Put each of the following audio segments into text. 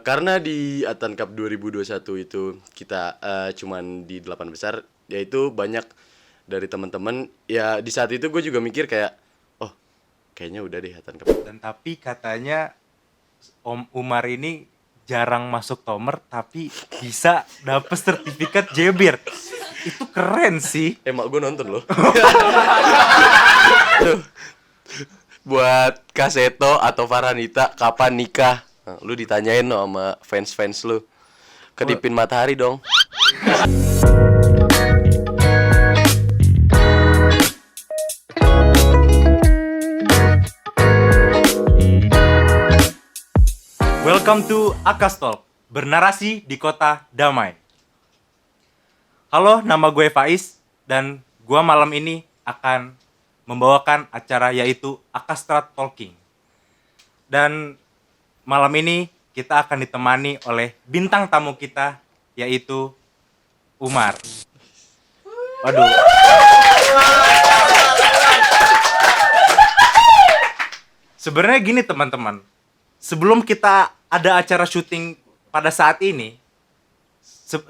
Karena di Atan Cup 2021 itu kita cuman di 8 besar, yaitu banyak dari teman-teman. Ya di saat itu gue juga mikir kayak, oh kayaknya udah deh Atan Cup. Dan tapi katanya Om Umar ini jarang masuk Tomer tapi bisa dapet sertifikat JBIR. Itu keren sih. Mak gue nonton loh. Tuh, buat Kaseto atau Farhanita kapan nikah? Nah, lu ditanyain no sama fans-fans lu. Kedipin matahari dong. Welcome to Akas Talk, bernarasi di kota damai. Halo, nama gue Faiz dan gue malam ini akan membawakan acara yaitu Akastrat Talking. Dan malam ini kita akan ditemani oleh bintang tamu kita yaitu Umar. Waduh. Sebenarnya gini teman-teman, sebelum kita ada acara syuting pada saat ini,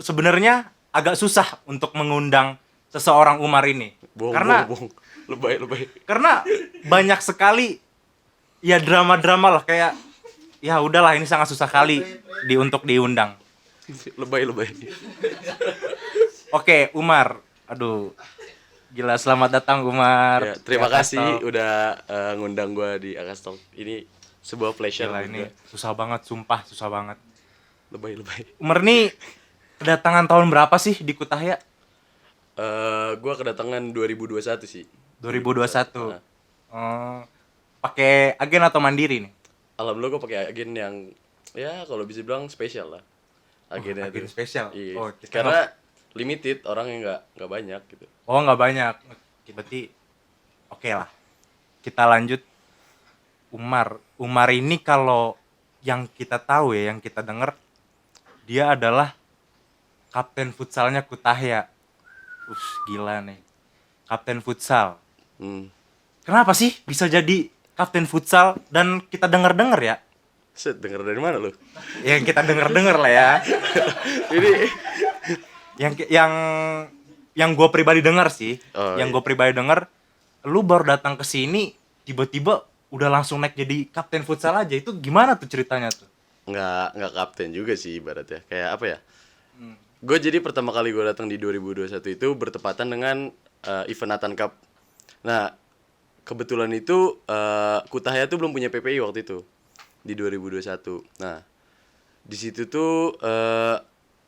sebenarnya agak susah untuk mengundang seseorang Umar ini. Bohong. Lebay. Karena banyak sekali ya drama-drama lah, kayak ya udahlah, ini sangat susah kali untuk diundang. Lebay. Oke, Umar. Aduh. Gila, selamat datang Umar. Ya, terima Di Akas kasih Talk. udah ngundang gue di Akas Talk. Ini sebuah pleasure. Gila, ini susah banget, sumpah susah banget. Lebay. Umar nih kedatangan tahun berapa sih di Kutahya? Gue kedatangan 2021 sih. 2021. Nah, Pakai agen atau mandiri nih? alhamdulillah gue pakai agen yang ya kalau bisa bilang spesial lah. Agennya Agen tuh. spesial. Iya. Oh, kita Karena limited, orangnya nggak banyak gitu. Oh, nggak banyak. Berarti oke lah. Kita lanjut. Umar ini kalau yang kita tahu ya, yang kita dengar, dia adalah kapten futsalnya Kutahya. Gila nih. Kapten futsal. Hmm. Kenapa sih bisa jadi kapten futsal dan kita dengar-dengar ya? Set, denger dari mana lu? Yang kita dengar-dengar lah ya. Ini Yang gue pribadi dengar sih, Oh, yang iya. gue pribadi dengar, lu baru datang ke sini tiba-tiba udah langsung naik jadi kapten futsal aja. Itu gimana tuh ceritanya tuh? nggak kapten juga sih ibaratnya. Kayak apa ya? Gue jadi pertama kali gue datang di 2021 itu bertepatan dengan event Atan Cup. Nah, kebetulan itu Kutahya tuh belum punya PPI waktu itu di 2021. Nah, di situ tuh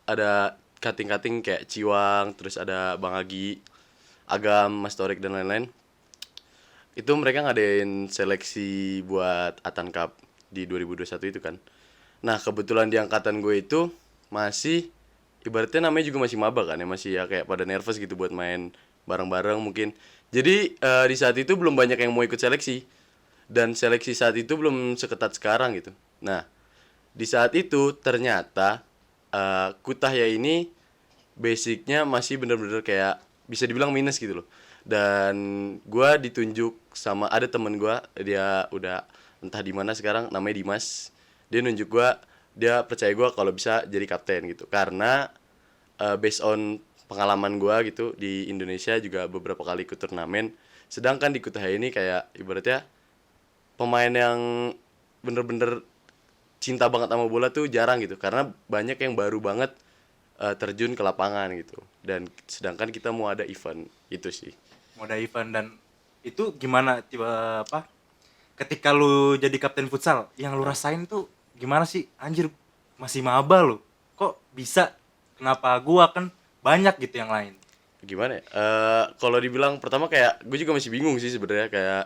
ada cutting kayak Ciwang, terus ada Bang Agi, Agam, Mas Torik dan lain-lain. Itu mereka ngadain seleksi buat Atan Cup di 2021 itu kan. Nah, kebetulan di angkatan gue itu masih ibaratnya namanya juga masih maba kan ya, masih ya kayak pada nervous gitu buat main bareng-bareng mungkin. Jadi di saat itu belum banyak yang mau ikut seleksi. Dan seleksi saat itu belum seketat sekarang gitu. Nah, di saat itu ternyata Kutahya ini basicnya masih bener-bener kayak bisa dibilang minus gitu loh. Dan gue ditunjuk sama ada temen gue, dia udah entah di mana sekarang, namanya Dimas. Dia nunjuk gue, dia percaya gue kalau bisa jadi kapten gitu. Karena based on pengalaman gue gitu di Indonesia juga beberapa kali ikut turnamen. Sedangkan di Kutahya ini kayak ibaratnya pemain yang bener-bener cinta banget sama bola tuh jarang gitu, karena banyak yang baru banget terjun ke lapangan gitu. Dan sedangkan kita mau ada event itu sih. Mau ada event, dan itu gimana tiba apa? Ketika lu jadi kapten futsal, yang lu rasain tuh gimana sih? Anjir, masih maba lu. Kok bisa? Kenapa gua kan banyak gitu yang lain? Gimana ya? Kalau dibilang pertama kayak gue juga masih bingung sih sebenarnya, kayak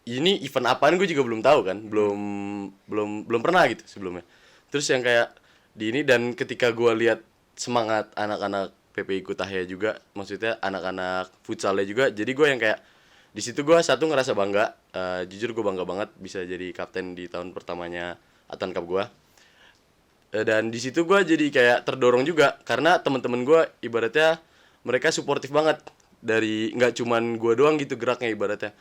ini event apaan gue juga belum tahu kan, belum pernah gitu sebelumnya. Terus yang kayak di ini, dan ketika gue lihat semangat anak-anak PPI Kutahya juga, maksudnya anak-anak futsalnya juga, jadi gue yang kayak di situ gue satu ngerasa bangga, jujur gue bangga banget bisa jadi kapten di tahun pertamanya Atan Cup gue. Dan di situ gue jadi kayak terdorong juga karena teman-teman gue ibaratnya mereka suportif banget, dari nggak cuman gue doang gitu geraknya ibaratnya.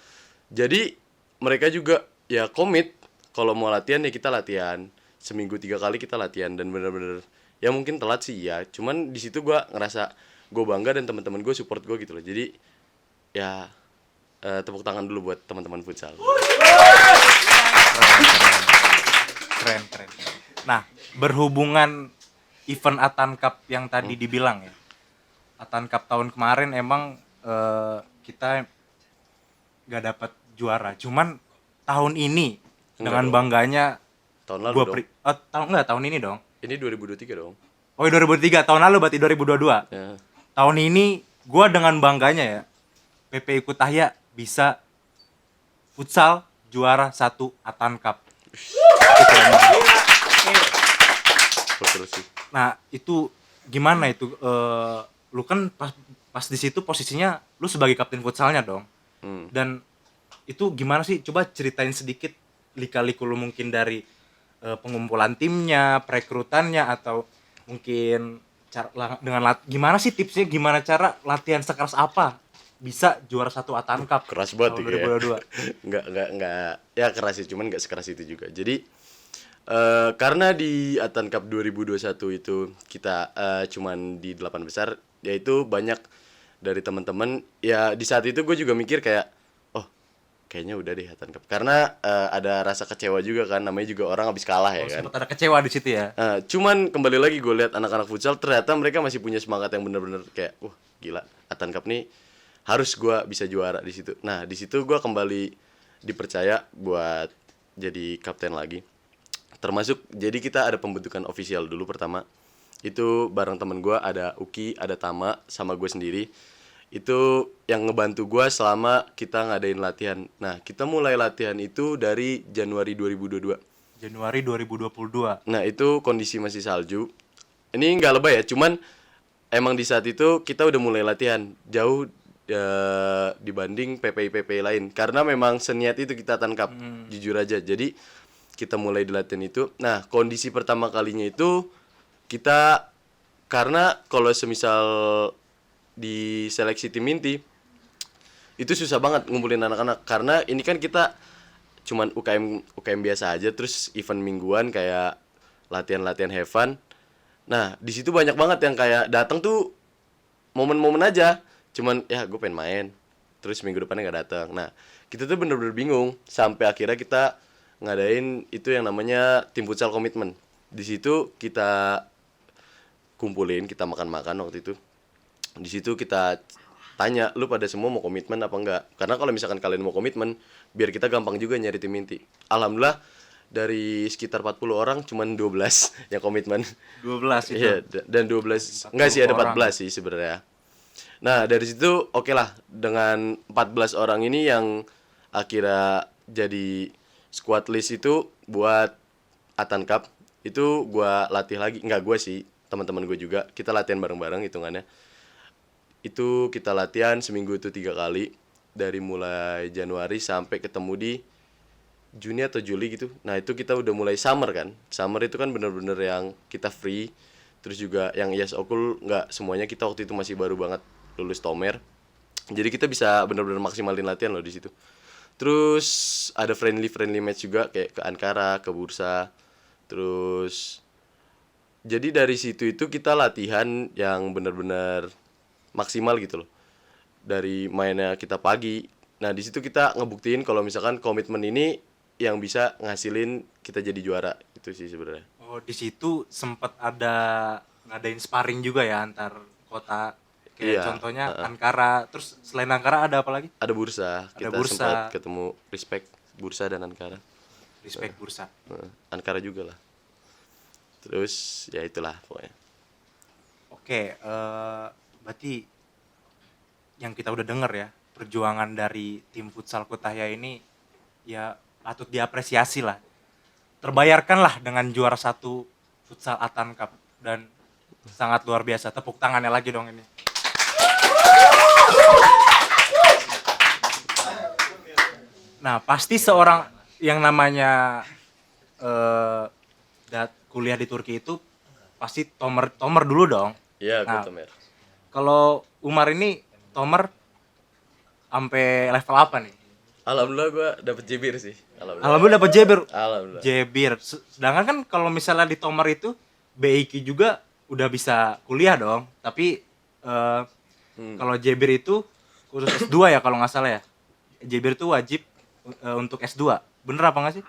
Jadi mereka juga ya komit kalau mau latihan ya kita latihan. seminggu 3 kali kita latihan dan bener-bener ya mungkin telat sih ya, cuman di situ gue ngerasa gue bangga dan teman-teman gue support gue gitu loh. Jadi ya tepuk tangan dulu buat teman-teman futsal. Keren. Nah, berhubungan event Atan Cup yang tadi dibilang ya, Atan Cup tahun kemarin emang kita gak dapat juara, cuman tahun ini dengan dong. bangganya Tahun lalu dong. tahun ini dong. Ini 2023 dong. Oh, 2003, tahun lalu berarti 2022. Ya. Tahun ini gua dengan bangganya ya, PPI Kutahya bisa futsal juara 1 Atan Cup. Betul sih. Nah, itu gimana itu? Lu kan pas di situ posisinya lu sebagai kapten futsalnya dong. Dan itu gimana sih? Coba ceritain sedikit lika-liku lu mungkin dari pengumpulan timnya, perekrutannya, atau mungkin gimana sih tipsnya, gimana cara latihan sekeras apa bisa juara 1 Atan Cup Keras banget tahun ya. 2022. Enggak ya keras sih, cuman enggak sekeras itu juga. Jadi karena di Atan Cup 2021 itu kita cuman di 8 besar, yaitu banyak dari teman-teman ya. Di saat itu gue juga mikir kayak kayaknya udah deh Atan Cup, karena ada rasa kecewa juga kan, namanya juga orang habis kalah ya kan. Sempat ada kecewa di situ ya. Cuman kembali lagi gue lihat anak-anak futsal, ternyata mereka masih punya semangat yang bener-bener kayak gila, Atan Cup nih harus gue bisa juara di situ. Nah di situ gue kembali dipercaya buat jadi kapten lagi. Termasuk jadi kita ada pembentukan official dulu pertama. Itu bareng temen gue, ada Uki, ada Tama, sama gue sendiri. Itu yang ngebantu gue selama kita ngadain latihan. Nah kita mulai latihan itu dari Januari 2022. Januari 2022. Nah itu kondisi masih salju. Ini nggak lebay ya, cuman emang di saat itu kita udah mulai latihan jauh dibanding PPI lain. Karena memang seniat itu kita Atan Cup, jujur aja. Jadi kita mulai di latihan itu. Nah kondisi pertama kalinya itu kita, karena kalau semisal di seleksi tim inti itu susah banget ngumpulin anak-anak, karena ini kan kita cuman UKM biasa aja, terus event mingguan kayak latihan have fun. Nah di situ banyak banget yang kayak datang tuh momen-momen aja, cuman ya gue pengen main, terus minggu depannya nggak datang. Nah kita tuh bener-bener bingung sampai akhirnya kita ngadain itu yang namanya tim futsal komitmen. Di situ kita kumpulin, kita makan-makan waktu itu. Di situ kita tanya, lu pada semua mau komitmen apa enggak? Karena kalau misalkan kalian mau komitmen, biar kita gampang juga nyari tim inti. Alhamdulillah dari sekitar 40 orang cuman 12 yang komitmen. 12 itu. Iya, dan 12 enggak sih, ada 14 sih sebenarnya. Nah, dari situ oke lah, dengan 14 orang ini yang akhirnya jadi squad list itu buat Atan Cup. Itu gua latih lagi, enggak gua sih, teman-teman gue juga. Kita latihan bareng-bareng hitungannya. Itu kita latihan seminggu itu 3 kali, dari mulai Januari sampai ketemu di Juni atau Juli gitu. Nah itu kita udah mulai summer kan. Summer itu kan bener-bener yang kita free. Terus juga yang IAS Okul nggak semuanya, kita waktu itu masih baru banget lulus Tomer. Jadi kita bisa bener-bener maksimalin latihan loh di situ. Terus ada friendly match juga kayak ke Ankara, ke Bursa. Terus jadi dari situ itu kita latihan yang bener-bener maksimal gitu loh. Dari mainnya kita pagi. Nah di situ kita ngebuktiin kalau misalkan komitmen ini yang bisa ngasilin kita jadi juara. Itu sih sebenarnya. Oh, di situ sempat ada ngadain sparring juga ya antar kota, kayak Iya, contohnya Ankara. Terus selain Ankara ada apa lagi? Ada Bursa. Ada Kita Bursa. sempat ketemu Respect Bursa dan Ankara. Respect Bursa. Ankara juga lah. Terus ya itulah pokoknya. Oke, berarti yang kita udah denger ya, perjuangan dari tim futsal Kutahya ini ya patut diapresiasi lah. Terbayarkan lah dengan juara 1 futsal Atan Cup, dan sangat luar biasa. Tepuk tangannya lagi dong ini. Nah, pasti seorang yang namanya kuliah di Turki itu pasti Tomer dulu dong. Iya, Nah, gue Tomer. kalau Umar ini Tomer sampai level apa nih? Alhamdulillah gue dapet jibir sih. Alhamdulillah dapat Jebir. Alhamdulillah. Jebir. Sedangkan kan kalau misalnya di Tomer itu BIK juga udah bisa kuliah dong. Tapi kalau Jebir itu khusus S2 ya kalau nggak salah ya. Jebir itu wajib untuk S2. Bener apa nggak sih?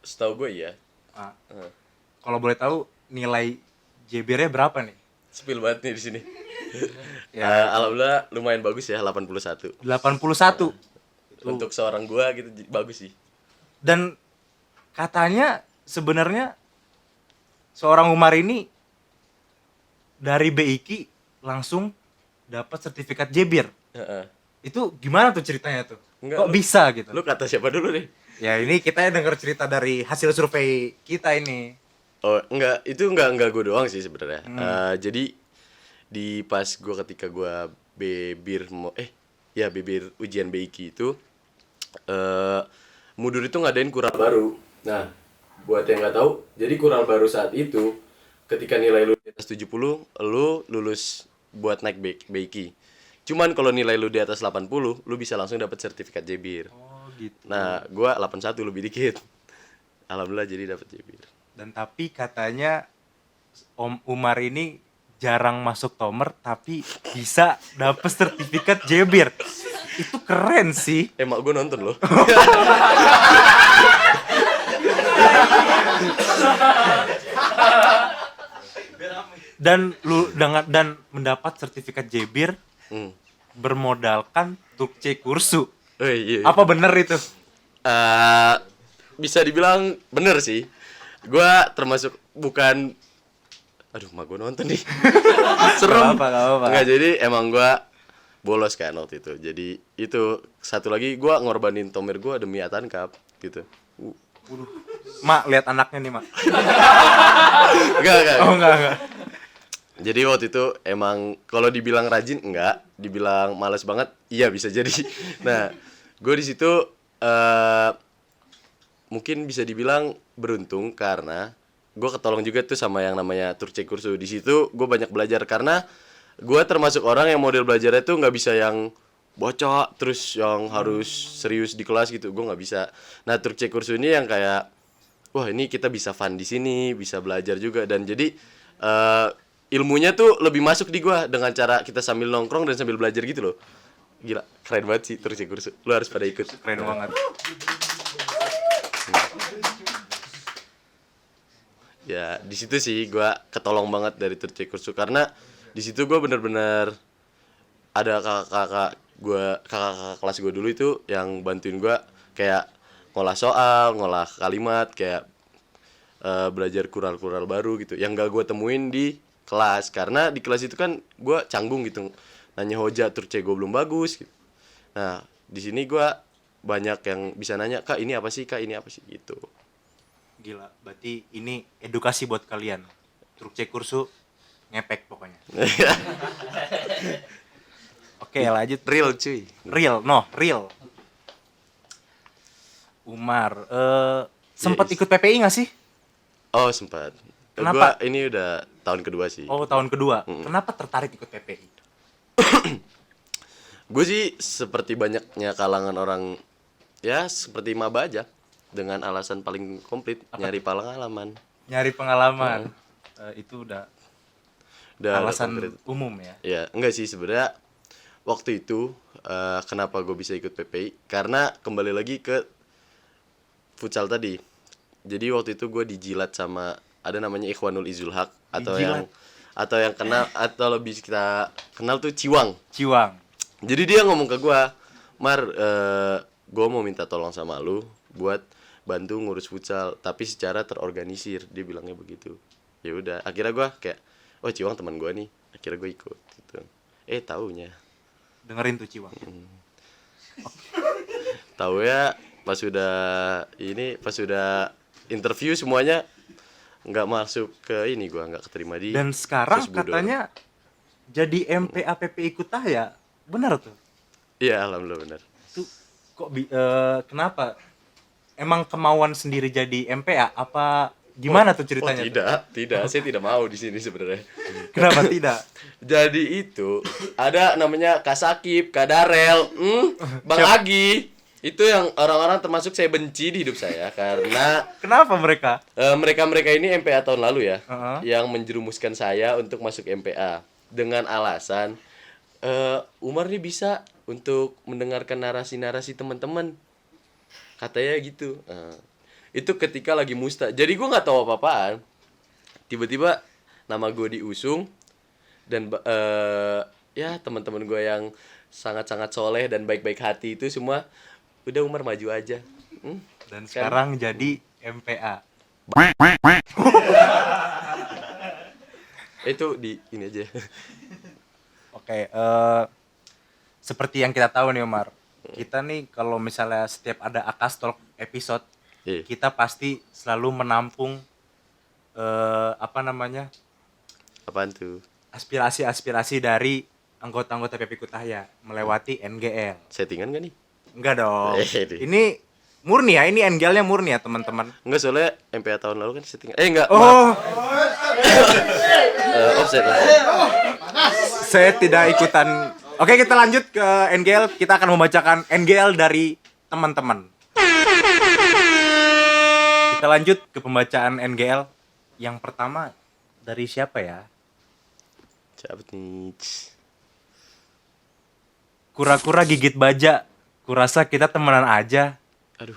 Setahu gue iya. Ah. Kalau boleh tahu nilai Jebirnya berapa nih? Spill banget nih di sini. Ya. Alhamdulillah lumayan bagus ya, 81. 81. Untuk seorang gua gitu bagus sih. Dan katanya sebenarnya seorang Umar ini dari BIK langsung dapat sertifikat Jebir. Heeh. Itu gimana tuh ceritanya tuh? Enggak, Kok bisa gitu? Lu kata siapa dulu nih? Ya ini kita dengar cerita dari hasil survei kita ini. Oh, enggak gue doang sih sebenarnya. Jadi di pas ketika gua bebir ujian BIK itu Mudur itu ngadain kural baru. Nah, buat yang nggak tahu, jadi kural baru saat itu ketika nilai lu di atas 70, lu lulus buat naik BIK. Cuman kalau nilai lu di atas 80, lu bisa langsung dapat sertifikat Jebir. Oh gitu. Nah, gua 81 lebih dikit. Alhamdulillah jadi dapat Jebir. Dan tapi katanya Om Umar ini jarang masuk Tomer tapi bisa dapat sertifikat Jebir. Itu keren sih. Emak gue nonton loh. Dan mendapat sertifikat Jebir bermodalkan Turkcey kursu. Oh, iya. Apa bener itu? Bisa dibilang bener sih. Gua termasuk bukan. Aduh, mak gue nonton nih. Serem. Gak apa-apa. Enggak, jadi emang gua bolos kan waktu itu. Jadi itu satu lagi gua ngorbanin Tomer gua demi Atankap gitu. Mak, lihat anaknya nih, Mak. Enggak. Oh, enggak. Jadi waktu itu emang kalau dibilang rajin enggak, dibilang malas banget, iya bisa jadi. Nah, gue di situ mungkin bisa dibilang beruntung karena gue ketolong juga tuh sama yang namanya Turkcey kursu. Di situ gue banyak belajar karena gue termasuk orang yang model belajarnya tuh nggak bisa yang bocok terus yang harus serius di kelas gitu. Gue nggak bisa. Nah, Turkcey kursu ini yang kayak wah ini kita bisa fun di sini, bisa belajar juga dan jadi ilmunya tuh lebih masuk di gua dengan cara kita sambil nongkrong dan sambil belajar gitu loh. Gila, keren banget sih Turkcey kursu. Lu harus pada ikut. Keren banget. Ya, di situ sih gua ketolong banget dari Turkcey kursu karena di situ gua bener-bener ada kakak-kakak kelas gua dulu itu yang bantuin gua kayak ngolah soal, ngolah kalimat, kayak belajar kural-kural baru gitu yang gak gua temuin di kelas karena di kelas itu kan gue canggung gitu nanya hoja Turkcey gue belum bagus gitu. Nah di sini gue banyak yang bisa nanya kak ini apa sih gitu. Gila, berarti ini edukasi buat kalian. Turkcey kursu ngepek pokoknya. Oke, lanjut. Real cuy. Real. Umar, sempat ikut PPI nggak sih? Oh sempat. Kenapa? Gua ini udah tahun kedua sih. Oh, tahun kedua. Kenapa tertarik ikut PPI? Gue sih seperti banyaknya kalangan orang ya seperti maba aja dengan alasan paling komplit nyari pengalaman. Nyari pengalaman. Itu udah alasan konkret. umum ya. Ya enggak sih sebenarnya waktu itu kenapa gue bisa ikut PPI karena kembali lagi ke futsal tadi. Jadi waktu itu gue dijilat sama ada namanya Ikhwanul Izul Haq atau yang kenal atau lebih kita kenal tuh Ciwang. Jadi dia ngomong ke gue, Mar, gue mau minta tolong sama lu buat bantu ngurus futsal tapi secara terorganisir, dia bilangnya begitu. Ya udah, akhirnya gue kayak, oh Ciwang teman gue nih, akhirnya gue ikut gitu. Taunya dengerin tuh Ciwang. Tahu ya pas sudah interview semuanya nggak masuk ke ini, gua nggak keterima di. Dan sekarang Sesbudor. katanya jadi MPA PPI Kutahya, benar tuh? Iya alhamdulillah benar. Tuh kok kenapa? Emang kemauan sendiri jadi MPA apa gimana tuh ceritanya? Tidak, saya tidak mau di sini sebenarnya. Kenapa tidak? Jadi itu ada namanya Kak Sakib, Kak Darel, Bang Agi. Itu yang orang-orang termasuk saya benci di hidup saya karena Kenapa mereka? mereka-mereka ini MPA tahun lalu ya, Heeh. yang menjerumuskan saya untuk masuk MPA dengan alasan Umar nih bisa untuk mendengarkan narasi-narasi teman-teman, katanya gitu. Itu ketika lagi musta, jadi gue nggak tahu apa-apaan. Tiba-tiba nama gue diusung dan ya teman-teman gue yang sangat-sangat soleh dan baik-baik hati itu semua udah Umar maju aja. Dan Kan? sekarang jadi MPA. Itu di ini aja. Oke, seperti yang kita tahu nih Omar, kita nih kalau misalnya setiap ada Akas Talk episode, Iya. kita pasti selalu menampung apa namanya, Apaan tuh? aspirasi-aspirasi dari anggota-anggota PP Kutahya melewati NGL. Settingan gak nih? Enggak dong. Deh. Ini murni ya, ini NGL-nya murni ya teman-teman. Enggak, soalnya MPA tahun lalu kan settingan. Enggak. Oh, Offset. saya tidak ikutan. Oke, kita lanjut ke NGL. Kita akan membacakan NGL dari teman-teman. Kita lanjut ke pembacaan NGL. Yang pertama dari siapa ya? Siapa nih? Kura-kura gigit baja. Kurasa kita temenan aja. Aduh.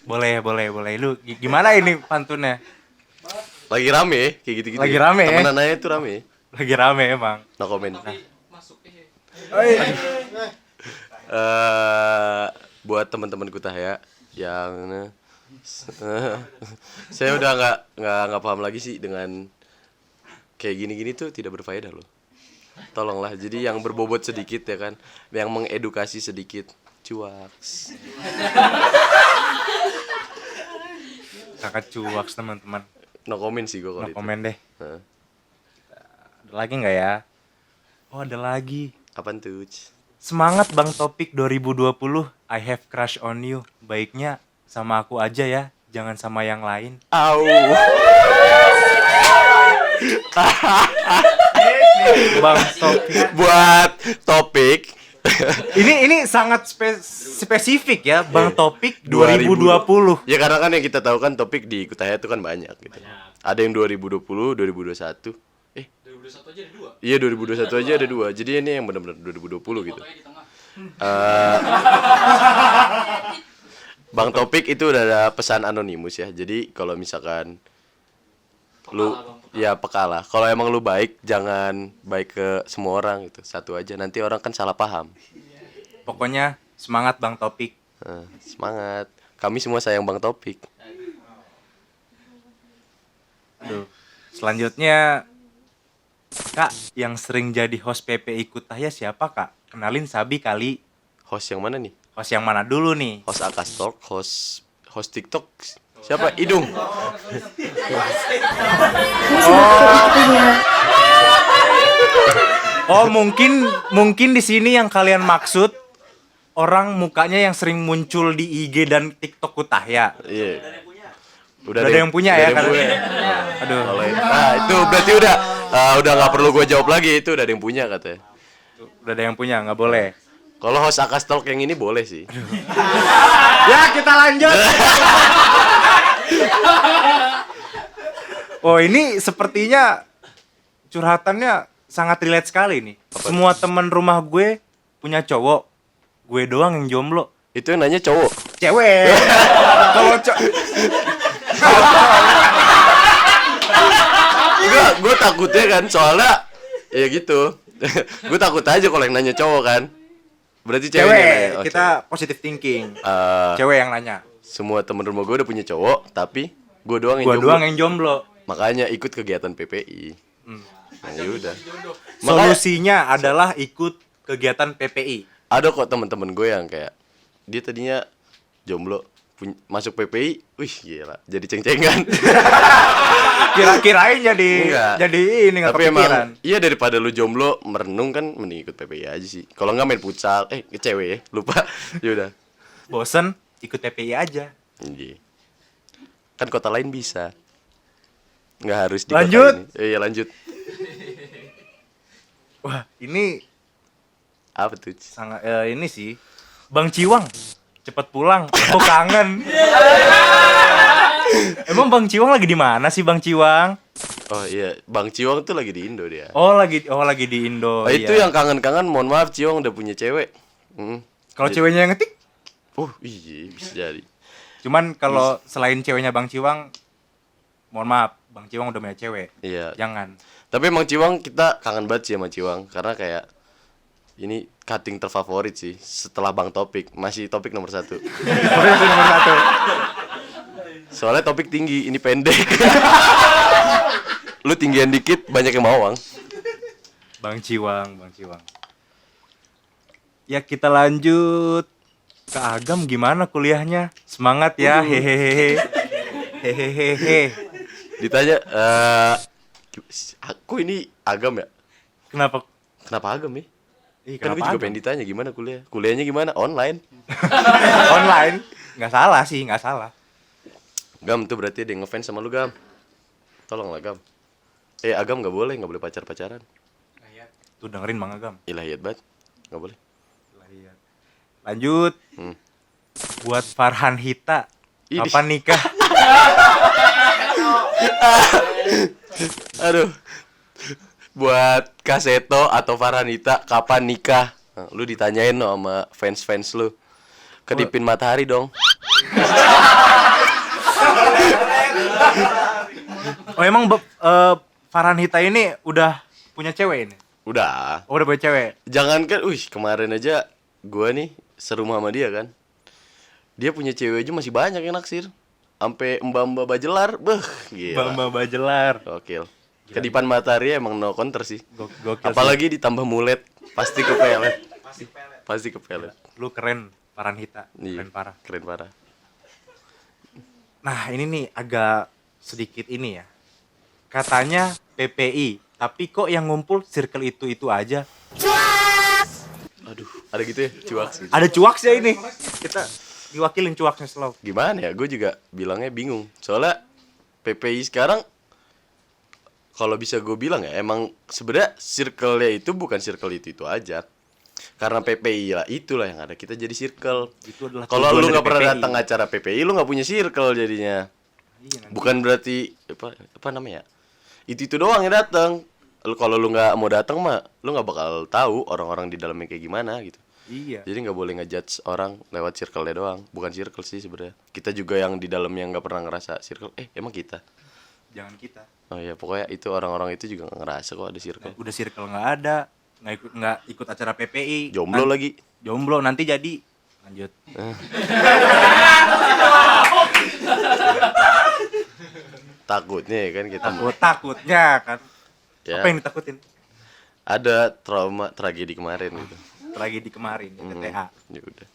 Boleh. Lu gimana ini pantunnya? Lagi rame kayak gitu-gitu. Lagi rame, ya? Temenan aja tuh rame. Lagi rame emang. No comment. Buat teman-teman Kutahya yang saya udah nggak paham lagi sih dengan kayak gini-gini tuh tidak berfaedah loh. Tolonglah, jadi yang berbobot sedikit ya kan, yang mengedukasi sedikit, cuaks. Kakak cuaks teman-teman. No comment sih gue kalau No itu. komen deh. Heeh. Ada lagi nggak ya? Oh, ada lagi. Apaan tuh? Semangat Bang Topik 2020. I have crush on you. Baiknya sama aku aja ya, jangan sama yang lain. Au. Bang Topik. Buat topik Ini sangat spesifik ya, Bang Topik 2020. Ya karena kan yang kita tahu kan topik di Kutahya itu kan banyak gitu. Ada yang 2020, 2021. 2021 aja ada 2. Iya 2021 aja ada 2. Jadi ini yang benar-benar 2020 gitu. Fotonya di tengah. Bang Topik itu udah ada pesan anonimus ya. Jadi kalau misalkan lu ya pekalah. Kalau emang lu baik, jangan baik ke semua orang gitu. Satu aja, nanti orang kan salah paham. Pokoknya semangat Bang Topik. Semangat. Kami semua sayang Bang Topik. Aduh. Selanjutnya Kak, yang sering jadi host PPI Kutahya siapa Kak? Kenalin Sabi kali. Host yang mana nih? Host yang mana dulu nih? Host Akas Talk, host TikTok. Siapa? Idung. Oh, mungkin di sini yang kalian maksud orang mukanya yang sering muncul di IG dan TikTok Kutahya. Iya. Udah ada yang punya ya, udah ada yang karena- punya. Aduh. Nah, itu berarti udah nggak perlu gue jawab lagi, itu udah ada yang punya katanya. Udah ada yang punya, nggak boleh. Kalau host Akas Talk yang ini boleh sih. Ya, kita lanjut. Oh, ini sepertinya curhatannya sangat relate sekali nih. Semua teman rumah gue punya cowok. Gue doang yang jomblo. Itu yang nanya cowok. Cewek. Kalau Enggak, gue takutnya kan soalnya ya gitu. Gue takut aja kalau yang nanya cowok kan. Berarti cewek yang nanya. cewek, Oke. kita positive thinking. Eh, Cewek yang nanya. semua temen rumah gue udah punya cowok, tapi gue doang yang Gue jomblo. doang yang jomblo. Makanya ikut kegiatan PPI. Nah, yaudah. Makanya Solusinya adalah ikut kegiatan PPI. ada kok teman-teman gue yang kayak dia tadinya jomblo masuk PPI, wih gila, jadi ceng-cengan. Kira-kirain Enggak. jadi ini nggak Tapi kepikiran. emang iya, daripada lu jomblo merenung kan mending ikut PPI aja sih. Kalau nggak main futsal, cewek ya, lupa. Yaudah. Bosen, ikut PPI aja. Iya. Kan kota lain bisa. Nggak harus di kota Lanjut. ini. Iya lanjut. Wah, ini Apa tuh? sangat ini sih. Bang Ciwang, cepet pulang. Aku kangen. Emang Bang Ciwang lagi di mana sih Bang Ciwang? Oh iya, Bang Ciwang tuh lagi di Indo dia. Oh lagi di Indo. Itu iya. yang kangen-kangen, mohon maaf Ciwang udah punya cewek. Kalau ceweknya yang ngetik. Oh iya, bisa jadi. Cuman kalau selain ceweknya Bang Ciwang, mohon maaf, Bang Ciwang udah punya cewek. Iya. Jangan. Tapi emang Ciwang kita kangen banget sih sama Ciwang karena kayak ini cutting terfavorit sih setelah Bang Topik, masih Topik nomor 1. Itu nomor 1. Soalnya Topik tinggi, ini pendek. Lu tinggian dikit banyak yang mau, Bang. Bang Ciwang. Ya kita lanjut ke Agam, gimana kuliahnya? Semangat ya, hehehe. Hehehe. Ditanya aku ini Agam ya? Kenapa? Kenapa Agam ya? Ih, Kan gue kenapa juga Agam? pengen ditanya gimana kuliah. Kuliahnya gimana? Online. Online? Nggak salah sih, nggak salah. Gam tuh berarti ada yang ngefans sama lu, Gam. Tolonglah, Gam. Agam nggak boleh pacar-pacaran. Tuh dengerin Bang Agam. Ilahiyat banget. Nggak boleh. Lanjut. Buat Farhan Hita, Ini. kapan nikah? Aduh. Buat Kaseto atau Farhanita kapan nikah? Nah, lu ditanyain no sama fans-fans lu. Kedipin matahari dong. Oh emang Farhan Hita ini udah punya cewek ini? Udah. Oh udah punya cewek? Jangankan, kemarin aja gua nih serumah sama dia kan. Dia punya cewek aja masih banyak yang naksir. Sampai mbak-mbak bajelar, gila. Mbak Bajelar. Gokil. Kedipan matahari emang no counter sih. Gokil Apalagi ditambah mulet, pasti kepelet. Pasti kepelet. Lu keren, Farhan Hita. Iya, Keren parah. Keren parah. Nah ini nih agak sedikit ini ya. Katanya PPI, tapi kok yang ngumpul circle itu aja. Aduh, ada gitu ya, cuak gitu. Ada cuaksnya ini. Kita diwakilin cuaksnya selalu. Gimana ya, gue juga bilangnya bingung. Soalnya PPI sekarang kalau bisa gue bilang ya, emang sebenarnya circle-nya itu bukan circle itu aja. Karena PPI lah itulah yang ada, kita jadi circle. Itu adalah Kalau tujuan lu dari nggak pernah PPI. datang acara PPI, lu nggak punya circle jadinya. Iya, nanti. Bukan berarti apa namanya? Itu doang yang datang. Kalau lu nggak mau datang mah, lu nggak bakal tahu orang-orang di dalamnya kayak gimana gitu. Iya. Jadi nggak boleh ngejudge orang lewat circle-nya doang. Bukan circle sih sebenarnya. Kita juga yang di dalamnya nggak pernah ngerasa circle. Emang kita? Jangan kita. Oh iya, pokoknya itu orang-orang itu juga nggak ngerasa kok ada circle. Udah circle nggak ada, nggak ikut acara PPI. Jomblo lagi. Jomblo nanti jadi. Lanjut. Takutnya ya kan kita. Takutnya kan. Ya, Apa yang ditakutin? ada trauma tragedi kemarin gitu. Tragedi kemarin di TTA. Ya udah.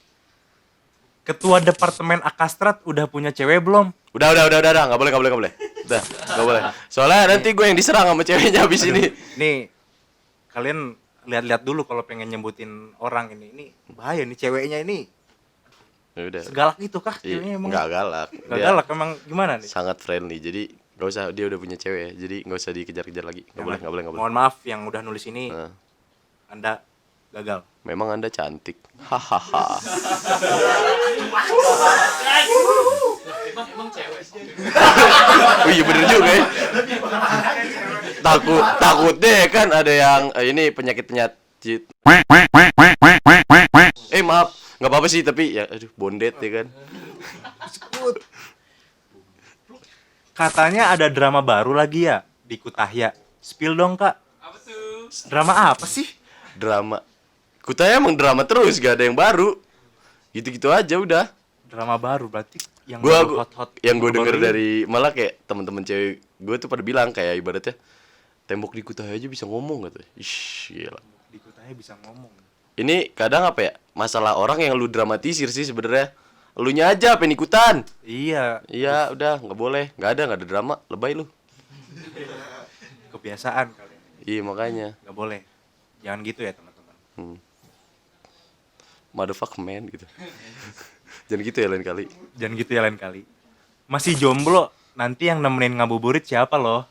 Ketua Departemen Akastrat udah punya cewek belum? Udah, nggak boleh. Udah, nggak boleh. Soalnya nanti gue yang diserang sama ceweknya habis ini. Nih, kalian lihat-lihat dulu kalau pengen nyebutin orang ini. Ini bahaya nih ceweknya ini. Ya udah. Segalak itu kah Iya, ceweknya emang? nggak galak. Nggak Dia galak emang gimana nih? sangat friendly. Jadi nggak usah, dia udah punya cewek. Jadi nggak usah dikejar-kejar lagi. Nggak boleh. Mohon maaf yang udah nulis ini. Nah, Anda gagal. memang Anda cantik. Hahaha. Emang cewek sih. Oh iya bener juga ya. Takutnya ya kan ada yang ini penyakit. Maaf, nggak apa-apa sih tapi ya aduh bondet ya kan. Katanya ada drama baru lagi ya di Kutahya. Spill dong kak. Apa tuh? Drama apa sih? Drama. Kutanya emang drama terus, gak ada yang baru. Gitu-gitu aja udah. Drama baru berarti yang Gua baru hot-hot. yang gue baru-baru denger ini. dari malah kayak teman-teman cewek gue tuh pada bilang kayak ibaratnya tembok di Kutahya aja bisa ngomong gitu. Ish, gila. Di Kutahya bisa ngomong. Ini kadang apa ya? Masalah orang yang lu dramatisir sih sebenarnya. Elunya aja pengen ikutan. Iya, Iya, udah nggak boleh. Nggak ada drama. Lebay lu. kebiasaan kalian. Iya, makanya. Nggak boleh. Jangan gitu ya teman-teman. Motherfuck man gitu. Jangan gitu ya lain kali. Jangan gitu ya lain kali. Masih jomblo, nanti yang nemenin ngabuburit siapa loh?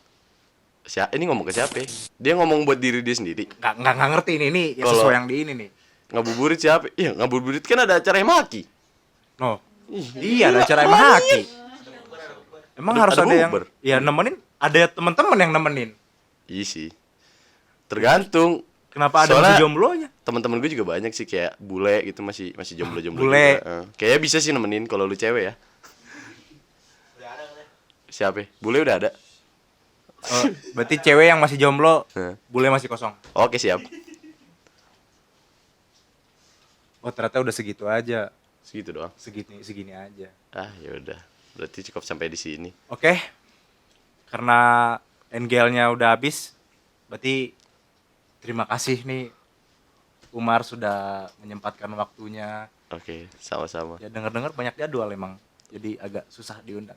Ini ngomong ke siapa? Dia ngomong buat diri dia sendiri. Nggak ngerti ini yang Kalau- sesuai yang di ini nih. Ngabuburit siapa? Iya, ngabuburit kan ada acara Maki. No. Iya, ada acara emang haki. Emang Ada- harus ada ada yang bukber. ya nemenin, ada teman-teman yang nemenin. Iya sih. Tergantung. Kenapa ada Soalnya- masih jomblonya? Teman-teman gue juga banyak sih kayak bule gitu masih jomblo-jomblo Bule. juga. Kayaknya bisa sih nemenin kalau lu cewek ya. Siapa? Bule udah ada. Oh, berarti cewek yang masih jomblo, Hah. bule masih kosong. Oke, siap. Oh, ternyata udah segitu aja. Segitu doang. Segini aja. Ah, ya udah. Berarti cukup sampai di sini. Oke. Karena NGL-nya udah habis, berarti terima kasih nih Umar sudah menyempatkan waktunya. Oke, sama-sama. Ya dengar-dengar banyak jadwal emang. Jadi agak susah diundang.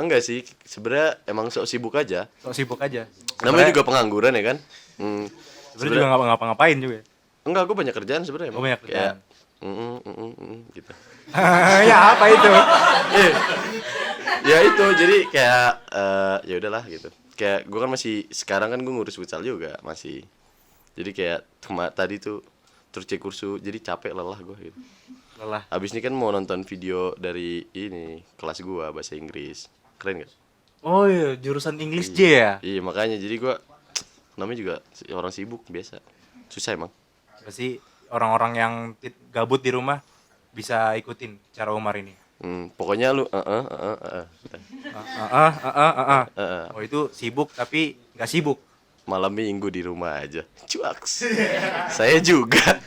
Enggak sih, sebenarnya emang sok sibuk aja. So sibuk aja. Namanya juga pengangguran ya kan? Sebenarnya juga nggak ngapa-ngapain juga. Enggak, gue banyak kerjaan sebenarnya. Oh, banyak kerjaan. Gitu. Ya apa itu? Ya itu, jadi kayak ya udahlah gitu. Kayak gue kan masih sekarang kan gue ngurus futsal juga masih. Jadi kayak tadi tuh terus cek kursu, jadi capek lelah gue gitu. Lelah. Habis ini kan mau nonton video dari ini kelas gue bahasa Inggris. Keren gak? Oh iya, jurusan English J ya? Iya makanya jadi gue namanya juga orang sibuk biasa. Susah emang. Pasti orang-orang yang gabut di rumah bisa ikutin cara Umar ini. Pokoknya lu Oh itu sibuk tapi nggak sibuk. malam minggu di rumah aja. Cuaks. Saya juga.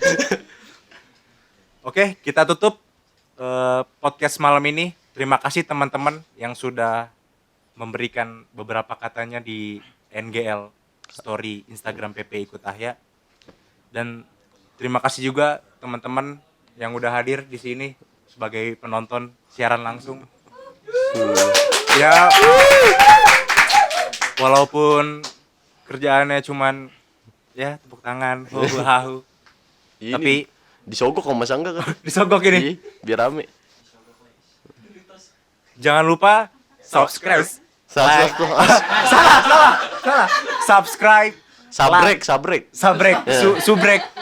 Oke, kita tutup podcast malam ini. Terima kasih teman-teman yang sudah memberikan beberapa katanya di NGL story Instagram PP Ikut Ahya. Dan terima kasih juga teman-teman yang udah hadir di sini sebagai penonton siaran langsung. Ya, walaupun kerjaannya cuman ya tepuk tangan, hahu. Ini Tapi disogok sama Mas Angga kan. disogok ini. Iya, biar rame. Jangan lupa subscribe. Salah. Subscribe. Sabrek. Subrek.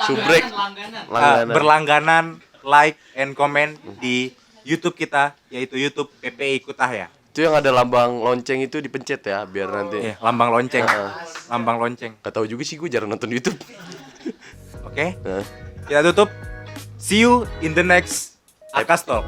Subrek. Langganan. Langganan. Berlangganan, like and comment di YouTube kita, yaitu YouTube PP Ikut Ahya. Itu yang ada lambang lonceng itu dipencet ya biar nanti. Lambang lonceng. Lambang lonceng. Gak tahu juga sih gue jarang nonton YouTube. Oke. Nah. Kita tutup. See you in the next Akas Talk.